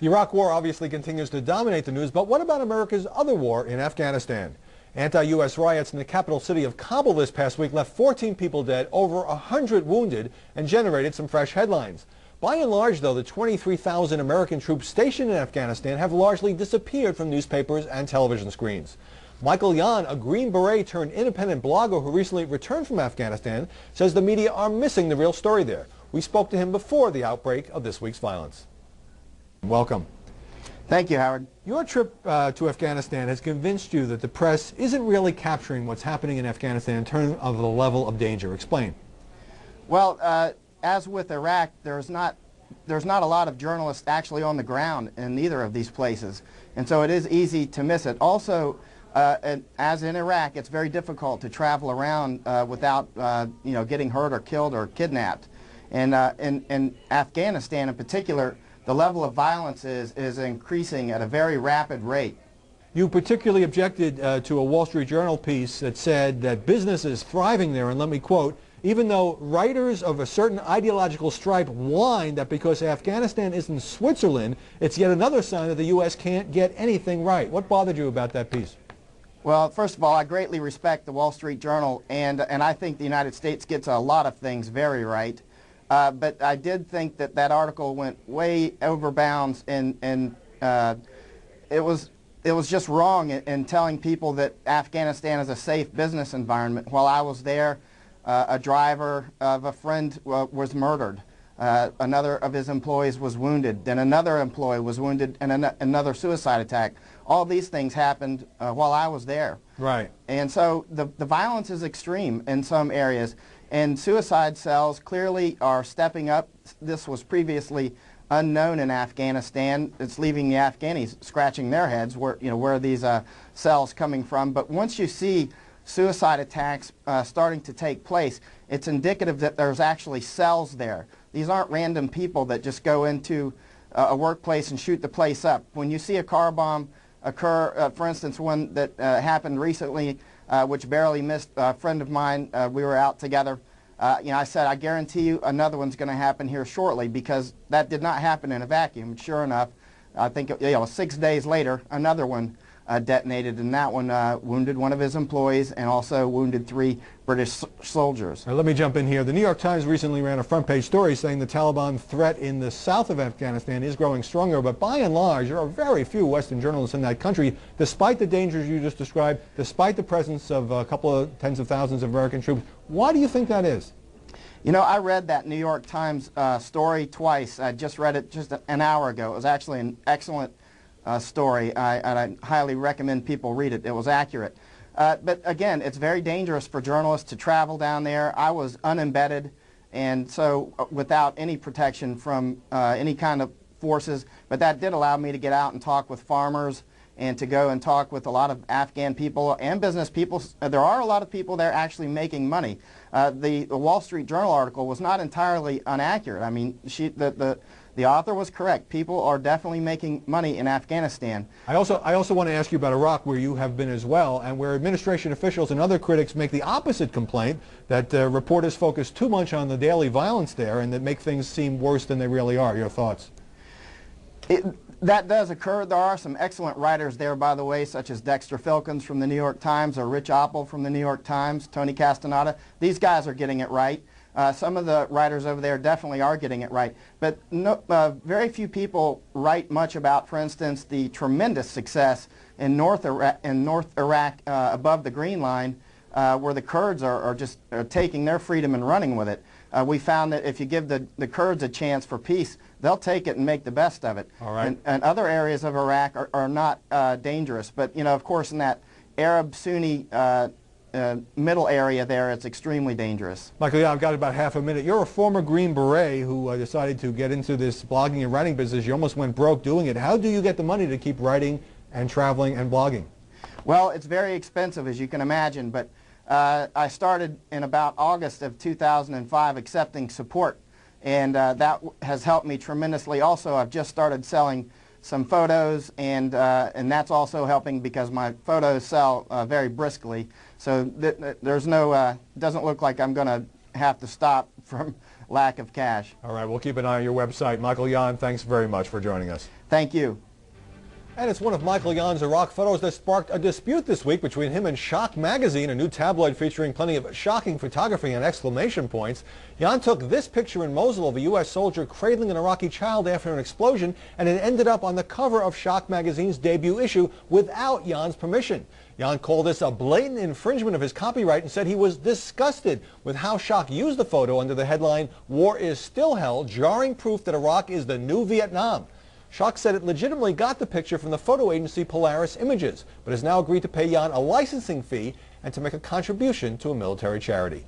The Iraq War obviously continues to dominate the news, but what about America's other war in Afghanistan? Anti-U.S. riots in the capital city of Kabul this past week left 14 people dead, over 100 wounded, and generated some fresh headlines. By and large, though, the 23,000 American troops stationed in Afghanistan have largely disappeared from newspapers and television screens. Michael Yan, a Green Beret turned independent blogger who recently returned from Afghanistan, says the media are missing the real story there. We spoke to him before the outbreak of this week's violence. Welcome. Thank you, Howard. Your trip to Afghanistan has convinced you that the press isn't really capturing what's happening in Afghanistan in terms of the level of danger. Explain. Well, as with Iraq, there's not a lot of journalists actually on the ground in either of these places, and so it is easy to miss it. Also, as in Iraq, it's very difficult to travel around without getting hurt or killed or kidnapped. And in Afghanistan in particular, the level of violence is increasing at a very rapid rate. You particularly objected to a Wall Street Journal piece that said that business is thriving there, and let me quote, even though writers of a certain ideological stripe whine that because Afghanistan isn't Switzerland, it's yet another sign that the U.S. can't get anything right. What bothered you about that piece? Well, first of all, I greatly respect the Wall Street Journal, and I think the United States gets a lot of things very right. But I did think that that article went way over bounds, and it was just wrong in telling people that Afghanistan is a safe business environment. While I was there, a driver of a friend was murdered. Another of his employees was wounded. Then another employee was wounded in another suicide attack. All these things happened while I was there. Right. And so the violence is extreme in some areas. And suicide cells clearly are stepping up. This was previously unknown in Afghanistan. It's leaving the Afghanis scratching their heads where are these cells coming from. But once you see suicide attacks starting to take place, it's indicative that there's actually cells there. These aren't random people that just go into a workplace and shoot the place up. When you see a car bomb occur, for instance, one that happened recently, which barely missed a friend of mine, we were out together. I said, I guarantee you another one's going to happen here shortly, because that did not happen in a vacuum. Sure enough, I think 6 days later, another one detonated, and that one wounded one of his employees and also wounded 3 British soldiers. Let me jump in here. The New York Times recently ran a front-page story saying the Taliban threat in the south of Afghanistan is growing stronger, but by and large, there are very few Western journalists in that country, despite the dangers you just described, despite the presence of a couple of tens of thousands of American troops. Why do you think that is? I read that New York Times story twice. I just read it just an hour ago. It was actually an excellent story. I highly recommend people read it. It was accurate. But again, it's very dangerous for journalists to travel down there. I was unembedded, and so without any protection from any kind of forces. But that did allow me to get out and talk with farmers and to go and talk with a lot of Afghan people and business people. There are a lot of people there actually making money. The Wall Street Journal article was not entirely inaccurate. I mean, the author was correct. People are definitely making money in Afghanistan. I also want to ask you about Iraq, where you have been as well, and where administration officials and other critics make the opposite complaint, that reporters focus too much on the daily violence there and that make things seem worse than they really are. Your thoughts? That does occur. There are some excellent writers there, by the way, such as Dexter Filkins from the New York Times or Rich Oppel from the New York Times, Tony Castaneda. These guys are getting it right. Some of the writers over there definitely are getting it right. But very few people write much about, for instance, the tremendous success in North Iraq above the Green Line, where the Kurds are just taking their freedom and running with it. We found that if you give the Kurds a chance for peace, they'll take it and make the best of it. All right. And other areas of Iraq are not dangerous. But, of course, in that Arab-Sunni middle area there, it's extremely dangerous. Michael, yeah, I've got about half a minute. You're a former Green Beret who decided to get into this blogging and writing business. You almost went broke doing it. How do you get the money to keep writing and traveling and blogging? Well, it's very expensive, as you can imagine, but I started in about August of 2005 accepting support, and that has helped me tremendously. Also, I've just started selling some photos, and that's also helping because my photos sell very briskly. So there's no, doesn't look like I'm going to have to stop from lack of cash. All right, we'll keep an eye on your website. Michael Yan, thanks very much for joining us. Thank you. And it's one of Michael Jan's Iraq photos that sparked a dispute this week between him and Shock magazine, a new tabloid featuring plenty of shocking photography and exclamation points. Jan took this picture in Mosul of a U.S. soldier cradling an Iraqi child after an explosion, and it ended up on the cover of Shock magazine's debut issue without Jan's permission. Jan called this a blatant infringement of his copyright and said he was disgusted with how Shock used the photo under the headline, "War is Still Hell, Jarring Proof that Iraq is the New Vietnam." Shock said it legitimately got the picture from the photo agency Polaris Images, but has now agreed to pay Jan a licensing fee and to make a contribution to a military charity.